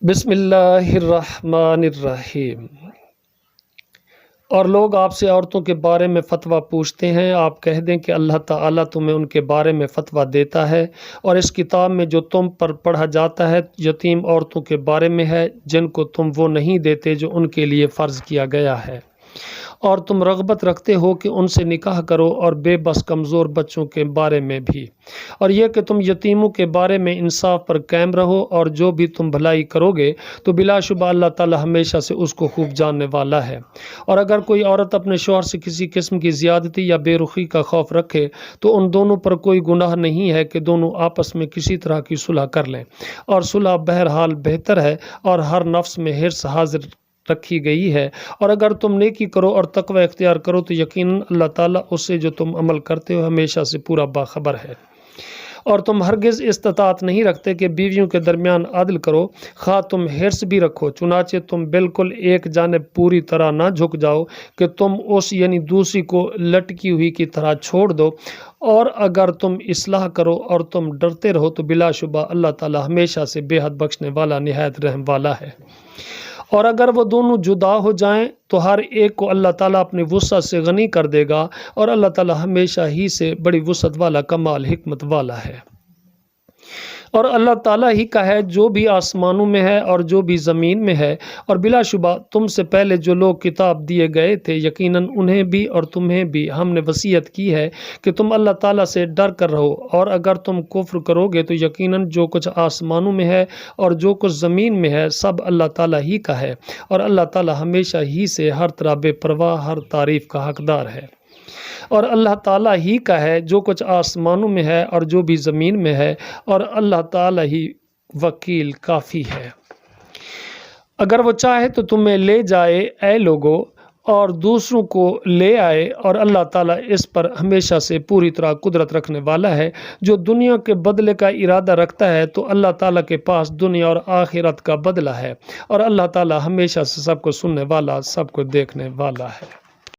بسم اللہ الرحمن الرحیم۔ اور لوگ آپ سے عورتوں کے بارے میں فتویٰ پوچھتے ہیں، آپ کہہ دیں کہ اللہ تعالیٰ تمہیں ان کے بارے میں فتویٰ دیتا ہے، اور اس کتاب میں جو تم پر پڑھا جاتا ہے یتیم عورتوں کے بارے میں ہے، جن کو تم وہ نہیں دیتے جو ان کے لیے فرض کیا گیا ہے، اور تم رغبت رکھتے ہو کہ ان سے نکاح کرو، اور بے بس کمزور بچوں کے بارے میں بھی، اور یہ کہ تم یتیموں کے بارے میں انصاف پر قائم رہو، اور جو بھی تم بھلائی کرو گے تو بلا شبہ اللہ تعالی ہمیشہ سے اس کو خوب جاننے والا ہے۔ اور اگر کوئی عورت اپنے شوہر سے کسی قسم کی زیادتی یا بے رخی کا خوف رکھے تو ان دونوں پر کوئی گناہ نہیں ہے کہ دونوں آپس میں کسی طرح کی صلح کر لیں، اور صلح بہرحال بہتر ہے، اور ہر نفس میں حرص حاضر رکھی گئی ہے۔ اور اگر تم نیکی کرو اور تقوی اختیار کرو تو یقیناً اللہ تعالیٰ اس سے جو تم عمل کرتے ہو ہمیشہ سے پورا باخبر ہے۔ اور تم ہرگز استطاعت نہیں رکھتے کہ بیویوں کے درمیان عدل کرو، خواہ تم حرص بھی رکھو، چنانچہ تم بالکل ایک جانب پوری طرح نہ جھک جاؤ کہ تم اس یعنی دوسری کو لٹکی ہوئی کی طرح چھوڑ دو۔ اور اگر تم اصلاح کرو اور تم ڈرتے رہو تو بلا شبہ اللہ تعالیٰ ہمیشہ سے بے حد بخشنے والا نہایت رحم والا ہے۔ اور اگر وہ دونوں جدا ہو جائیں تو ہر ایک کو اللہ تعالیٰ اپنی وسعت سے غنی کر دے گا، اور اللہ تعالیٰ ہمیشہ ہی سے بڑی وسعت والا کمال حکمت والا ہے۔ اور اللہ تعالیٰ ہی کا ہے جو بھی آسمانوں میں ہے اور جو بھی زمین میں ہے، اور بلا شبہ تم سے پہلے جو لوگ کتاب دیے گئے تھے یقیناً انہیں بھی اور تمہیں بھی ہم نے وصیت کی ہے کہ تم اللہ تعالیٰ سے ڈر کر رہو، اور اگر تم کفر کرو گے تو یقیناً جو کچھ آسمانوں میں ہے اور جو کچھ زمین میں ہے سب اللہ تعالیٰ ہی کا ہے، اور اللہ تعالیٰ ہمیشہ ہی سے ہر طرح بے پرواہ ہر تعریف کا حقدار ہے۔ اور اللہ تعالیٰ ہی کا ہے جو کچھ آسمانوں میں ہے اور جو بھی زمین میں ہے، اور اللہ تعالیٰ ہی وکیل کافی ہے۔ اگر وہ چاہے تو تمہیں لے جائے اے لوگو، اور دوسروں کو لے آئے، اور اللہ تعالیٰ اس پر ہمیشہ سے پوری طرح قدرت رکھنے والا ہے۔ جو دنیا کے بدلے کا ارادہ رکھتا ہے تو اللہ تعالیٰ کے پاس دنیا اور آخرت کا بدلہ ہے، اور اللہ تعالیٰ ہمیشہ سے سب کو سننے والا سب کو دیکھنے والا ہے۔